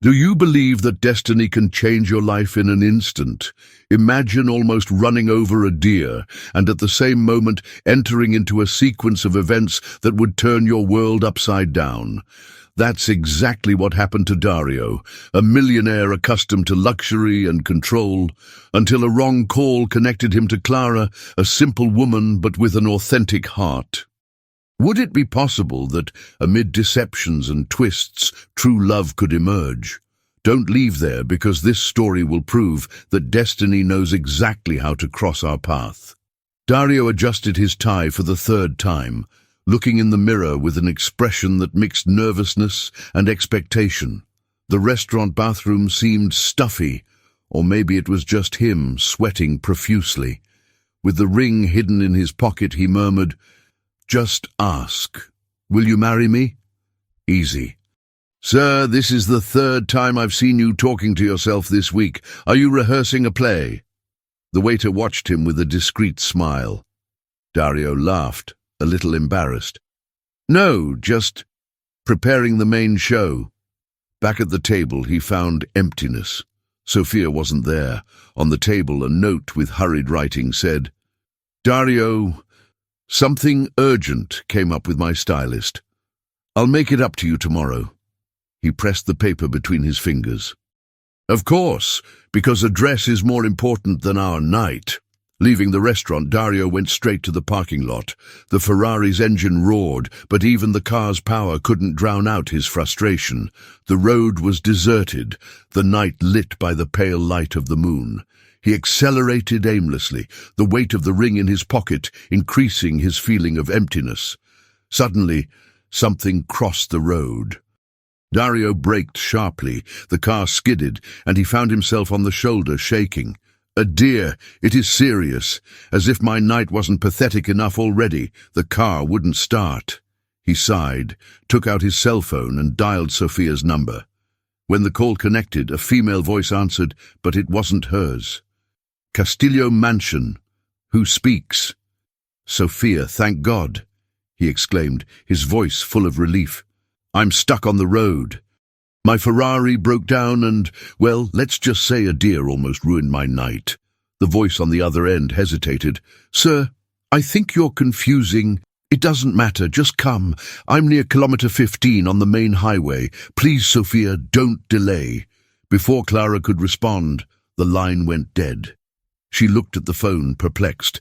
Do you believe that destiny can change your life in an instant? Imagine almost running over a deer and at the same moment entering into a sequence of events that would turn your world upside down. That's exactly what happened to Dario, a millionaire accustomed to luxury and control, until a wrong call connected him to Clara, a simple woman but with an authentic heart. Would it be possible that, amid deceptions and twists, true love could emerge? Don't leave there, because this story will prove that destiny knows exactly how to cross our path. Dario adjusted his tie for the third time, looking in the mirror with an expression that mixed nervousness and expectation. The restaurant bathroom seemed stuffy, or maybe it was just him sweating profusely. With the ring hidden in his pocket, he murmured, "Just ask. Will you marry me?" "Easy." "Sir, this is the third time I've seen you talking to yourself this week. Are you rehearsing a play?" The waiter watched him with a discreet smile. Dario laughed, a little embarrassed. "No, just preparing the main show." Back at the table, he found emptiness. Sophia wasn't there. On the table, a note with hurried writing said, "Dario, something urgent came up with my stylist. I'll make it up to you tomorrow." He pressed the paper between his fingers. "Of course, because a dress is more important than our night." Leaving the restaurant, Dario went straight to the parking lot. The Ferrari's engine roared, but even the car's power couldn't drown out his frustration. The road was deserted, the night lit by the pale light of the moon. He accelerated aimlessly, the weight of the ring in his pocket increasing his feeling of emptiness. Suddenly, something crossed the road. Dario braked sharply, the car skidded, and he found himself on the shoulder, shaking. "A deer, it is serious. As if my night wasn't pathetic enough already, the car wouldn't start." He sighed, took out his cell phone and dialed Sophia's number. When the call connected, a female voice answered, but it wasn't hers. "Castillo Mansion. Who speaks?" "Sophia, thank God," he exclaimed, his voice full of relief. "I'm stuck on the road. My Ferrari broke down and, well, let's just say a deer almost ruined my night." The voice on the other end hesitated. "Sir, I think you're confusing. It doesn't matter, just come. I'm near kilometer 15 on the main highway. Please, Sophia, don't delay." Before Clara could respond, the line went dead. She looked at the phone, perplexed.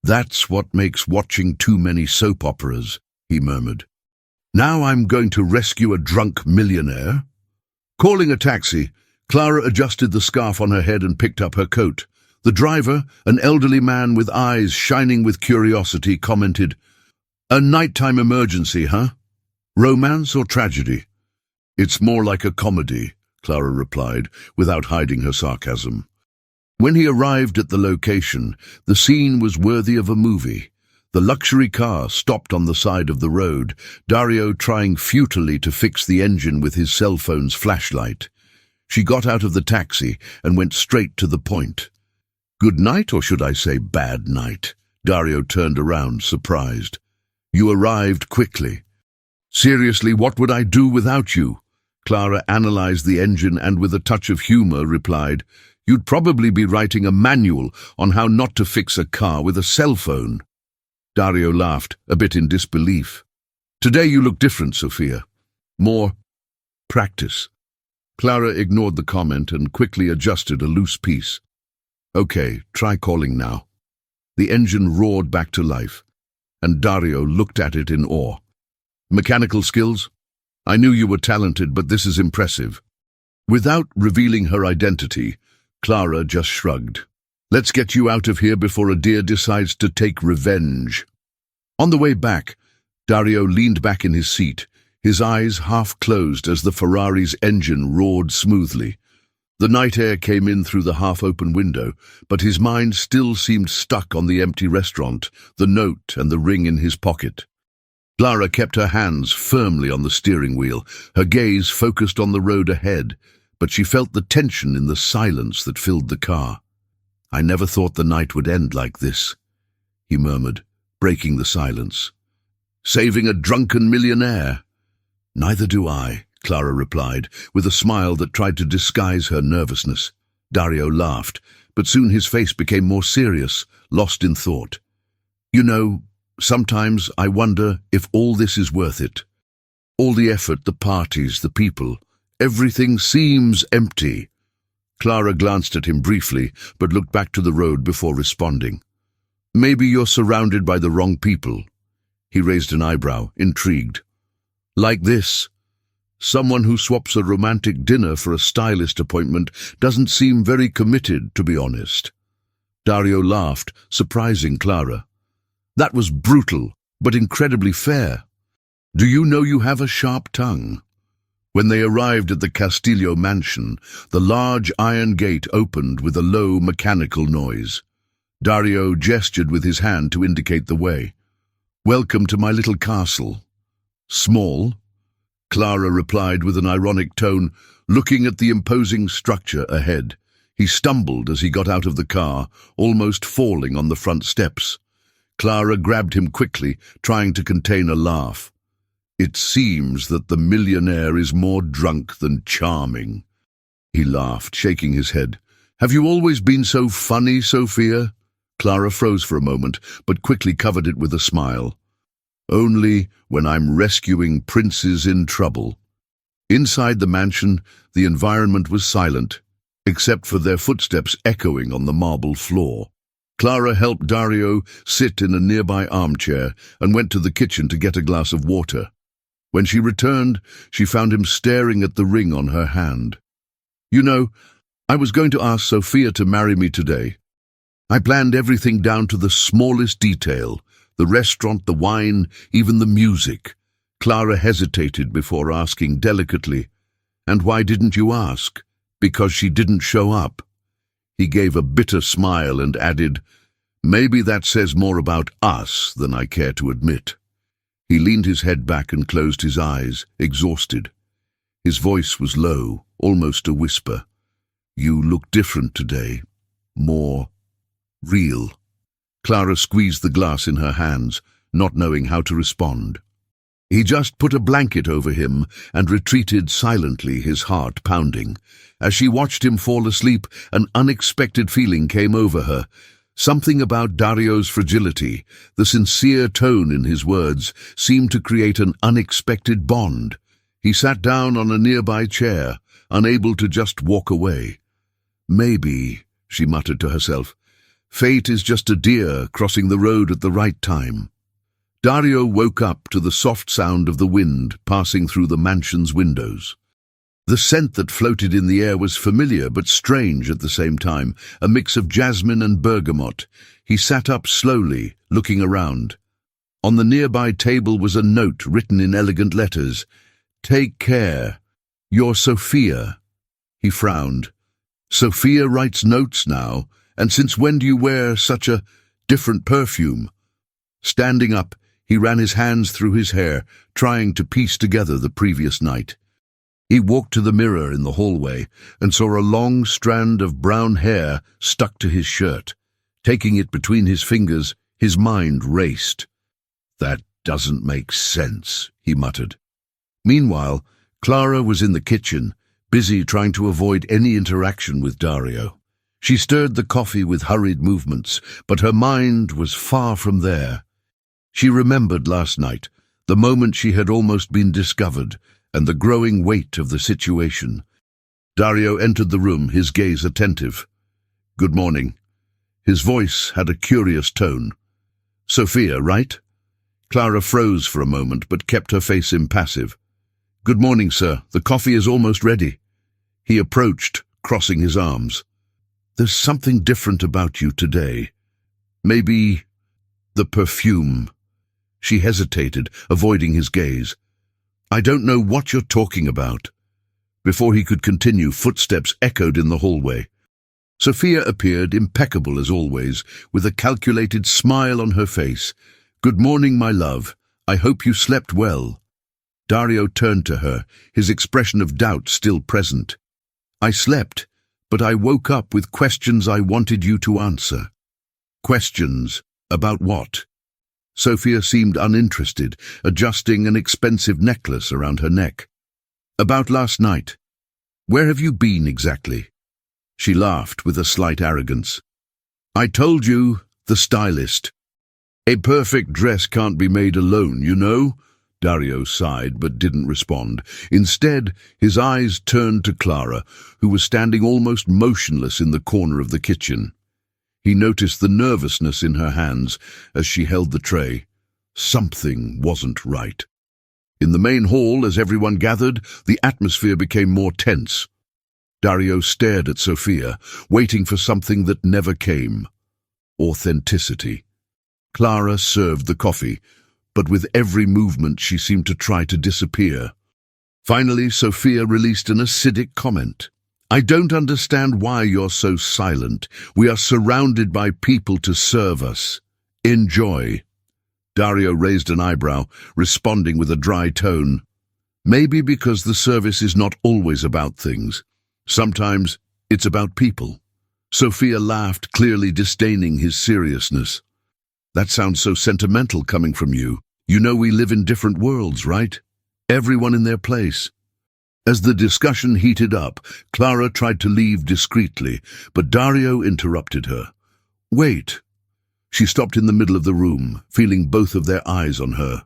"That's what makes watching too many soap operas," he murmured. "Now I'm going to rescue a drunk millionaire." Calling a taxi, Clara adjusted the scarf on her head and picked up her coat. The driver, an elderly man with eyes shining with curiosity, commented, "A nighttime emergency, huh? Romance or tragedy?" "It's more like a comedy," Clara replied, without hiding her sarcasm. When he arrived at the location, the scene was worthy of a movie. The luxury car stopped on the side of the road, Dario trying futilely to fix the engine with his cell phone's flashlight. She got out of the taxi and went straight to the point. "Good night, or should I say bad night?" Dario turned around, surprised. "You arrived quickly." "Seriously, what would I do without you?" Clara analyzed the engine and with a touch of humor replied, "You'd probably be writing a manual on how not to fix a car with a cell phone." Dario laughed, a bit in disbelief. "Today you look different, Sophia. More practice." Clara ignored the comment and quickly adjusted a loose piece. "Okay, try calling now." The engine roared back to life, and Dario looked at it in awe. "Mechanical skills? I knew you were talented, but this is impressive." Without revealing her identity, Clara just shrugged. "Let's get you out of here before a deer decides to take revenge." On the way back, Dario leaned back in his seat, his eyes half closed as the Ferrari's engine roared smoothly. The night air came in through the half-open window, but his mind still seemed stuck on the empty restaurant, the note and the ring in his pocket. Clara kept her hands firmly on the steering wheel, her gaze focused on the road ahead, but she felt the tension in the silence that filled the car. "I never thought the night would end like this," he murmured, breaking the silence. "Saving a drunken millionaire?" "Neither do I," Clara replied, with a smile that tried to disguise her nervousness. Dario laughed, but soon his face became more serious, lost in thought. You know, sometimes I wonder if all this is worth it. All the effort, the parties, the people, everything seems empty. Clara glanced at him briefly, but looked back to the road before responding. Maybe you're surrounded by the wrong people. He raised an eyebrow, intrigued. Like this. Someone who swaps a romantic dinner for a stylist appointment doesn't seem very committed, to be honest. Dario laughed, surprising Clara. That was brutal, but incredibly fair. Do you know you have a sharp tongue? When they arrived at the Castillo mansion, the large iron gate opened with a low mechanical noise. Dario gestured with his hand to indicate the way. Welcome to my little castle. Small? Clara replied with an ironic tone, looking at the imposing structure ahead. He stumbled as he got out of the car, almost falling on the front steps. Clara grabbed him quickly, trying to contain a laugh. It seems that the millionaire is more drunk than charming. He laughed, shaking his head. Have you always been so funny, Sophia? Clara froze for a moment, but quickly covered it with a smile. Only when I'm rescuing princes in trouble. Inside the mansion, the environment was silent, except for their footsteps echoing on the marble floor. Clara helped Dario sit in a nearby armchair and went to the kitchen to get a glass of water. When she returned, she found him staring at the ring on her hand. You know, I was going to ask Sophia to marry me today. I planned everything down to the smallest detail. The restaurant, the wine, even the music. Clara hesitated before asking delicately, And why didn't you ask? Because she didn't show up. He gave a bitter smile and added, Maybe that says more about us than I care to admit. He leaned his head back and closed his eyes, exhausted. His voice was low, almost a whisper. You look different today. More real. Clara squeezed the glass in her hands, not knowing how to respond. He just put a blanket over him and retreated silently, his heart pounding. As she watched him fall asleep, an unexpected feeling came over her. Something about Dario's fragility, the sincere tone in his words, seemed to create an unexpected bond. He sat down on a nearby chair, unable to just walk away. Maybe, she muttered to herself, fate is just a deer crossing the road at the right time. Dario woke up to the soft sound of the wind passing through the mansion's windows. The scent that floated in the air was familiar but strange at the same time, a mix of jasmine and bergamot. He sat up slowly, looking around. On the nearby table was a note written in elegant letters. Take care. You're Sophia. He frowned. Sophia writes notes now, and since when do you wear such a different perfume? Standing up, he ran his hands through his hair, trying to piece together the previous night. He walked to the mirror in the hallway and saw a long strand of brown hair stuck to his shirt. Taking it between his fingers, his mind raced. That doesn't make sense, he muttered. Meanwhile, Clara was in the kitchen, busy trying to avoid any interaction with Dario. She stirred the coffee with hurried movements, but her mind was far from there. She remembered last night, the moment she had almost been discovered, and the growing weight of the situation. Dario entered the room, his gaze attentive. Good morning. His voice had a curious tone. Sophia, right? Clara froze for a moment, but kept her face impassive. Good morning, sir. The coffee is almost ready. He approached, crossing his arms. There's something different about you today. Maybe the perfume. She hesitated, avoiding his gaze. I don't know what you're talking about. Before he could continue, footsteps echoed in the hallway. Sophia appeared, impeccable as always, with a calculated smile on her face. Good morning, my love. I hope you slept well. Dario turned to her, his expression of doubt still present. I slept, but I woke up with questions I wanted you to answer. Questions? About what? Sophia seemed uninterested, adjusting an expensive necklace around her neck. About last night. Where have you been exactly? She laughed with a slight arrogance. I told you, the stylist. A perfect dress can't be made alone, you know? Dario sighed but didn't respond. Instead, his eyes turned to Clara, who was standing almost motionless in the corner of the kitchen. He noticed the nervousness in her hands as she held the tray. Something wasn't right. In the main hall, as everyone gathered, the atmosphere became more tense. Dario stared at Sophia, waiting for something that never came. Authenticity. Clara served the coffee, but with every movement she seemed to try to disappear. Finally, Sophia released an acidic comment. I don't understand why you're so silent. We are surrounded by people to serve us. Enjoy. Dario raised an eyebrow, responding with a dry tone. Maybe because the service is not always about things. Sometimes it's about people. Sophia laughed, clearly disdaining his seriousness. That sounds so sentimental coming from you. You know we live in different worlds, right? Everyone in their place. As the discussion heated up, Clara tried to leave discreetly, but Dario interrupted her. Wait. She stopped in the middle of the room, feeling both of their eyes on her.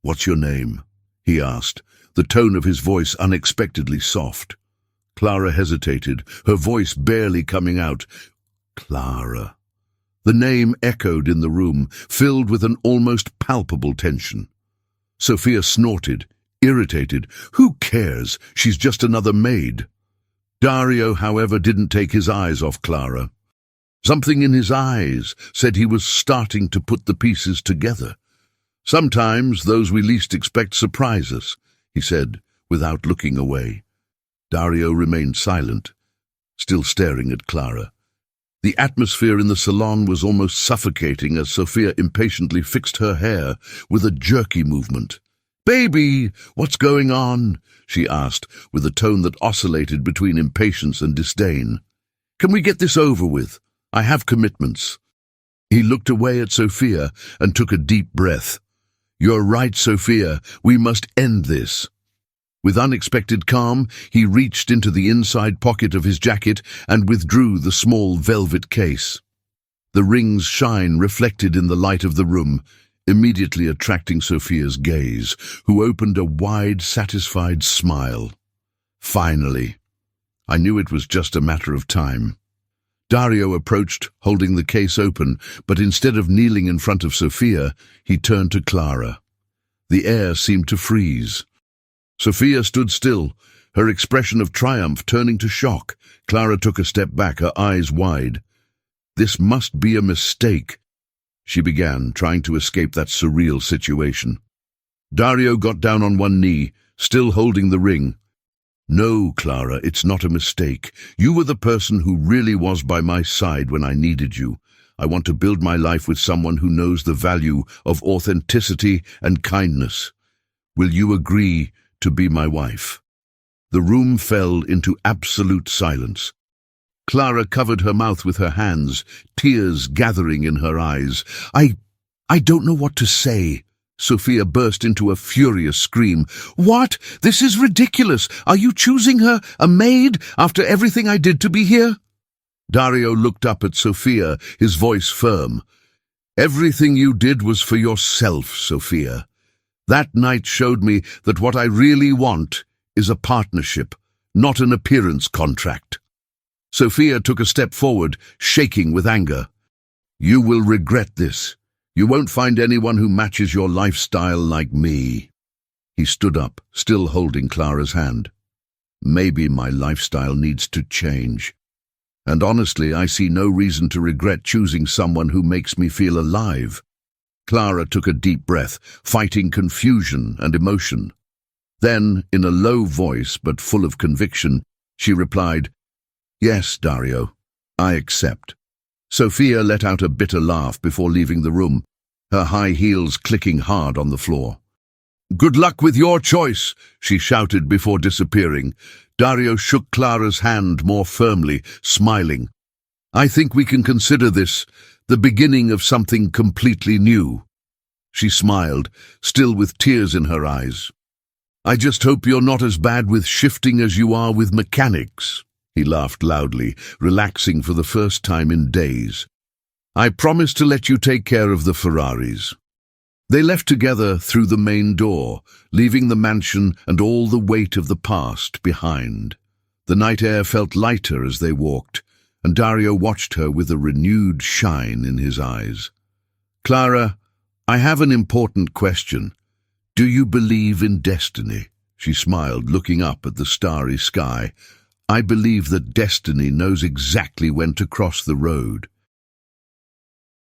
What's your name? He asked, the tone of his voice unexpectedly soft. Clara hesitated, her voice barely coming out. Clara. The name echoed in the room, filled with an almost palpable tension. Sophia snorted, irritated. Who cares? She's just another maid. Dario, however, didn't take his eyes off Clara. Something in his eyes said he was starting to put the pieces together. Sometimes those we least expect surprise us, he said, without looking away. Dario remained silent, still staring at Clara. The atmosphere in the salon was almost suffocating as Sophia impatiently fixed her hair with a jerky movement. Baby, what's going on? She asked, with a tone that oscillated between impatience and disdain. Can we get this over with? I have commitments. He looked away at Sophia and took a deep breath. You're right, Sophia. We must end this. With unexpected calm, he reached into the inside pocket of his jacket and withdrew the small velvet case. The ring's shine reflected in the light of the room, immediately attracting Sophia's gaze, who opened a wide, satisfied smile. Finally. I knew it was just a matter of time. Dario approached, holding the case open, but instead of kneeling in front of Sophia, he turned to Clara. The air seemed to freeze. Sophia stood still, her expression of triumph turning to shock. Clara took a step back, her eyes wide. This must be a mistake, she began, trying to escape that surreal situation. Dario got down on one knee, still holding the ring. No, Clara, it's not a mistake. You were the person who really was by my side when I needed you. I want to build my life with someone who knows the value of authenticity and kindness. Will you agree to be my wife? The room fell into absolute silence. Clara covered her mouth with her hands, tears gathering in her eyes. I don't know what to say. Sophia burst into a furious scream. What? This is ridiculous. Are you choosing her, a maid, after everything I did to be here? Dario looked up at Sophia, his voice firm. Everything you did was for yourself, Sophia. That night showed me that what I really want is a partnership, not an appearance contract. Sophia took a step forward, shaking with anger. You will regret this. You won't find anyone who matches your lifestyle like me. He stood up, still holding Clara's hand. Maybe my lifestyle needs to change. And honestly, I see no reason to regret choosing someone who makes me feel alive. Clara took a deep breath, fighting confusion and emotion. Then, in a low voice but full of conviction, she replied, Yes, Dario, I accept. Sophia let out a bitter laugh before leaving the room, her high heels clicking hard on the floor. Good luck with your choice, she shouted before disappearing. Dario shook Clara's hand more firmly, smiling. I think we can consider this the beginning of something completely new. She smiled, still with tears in her eyes. I just hope you're not as bad with shifting as you are with mechanics. He laughed loudly, relaxing for the first time in days. I promise to let you take care of the Ferraris. They left together through the main door, leaving the mansion and all the weight of the past behind. The night air felt lighter as they walked, and Dario watched her with a renewed shine in his eyes. Clara, I have an important question. Do you believe in destiny? She smiled, looking up at the starry sky. I believe that destiny knows exactly when to cross the road.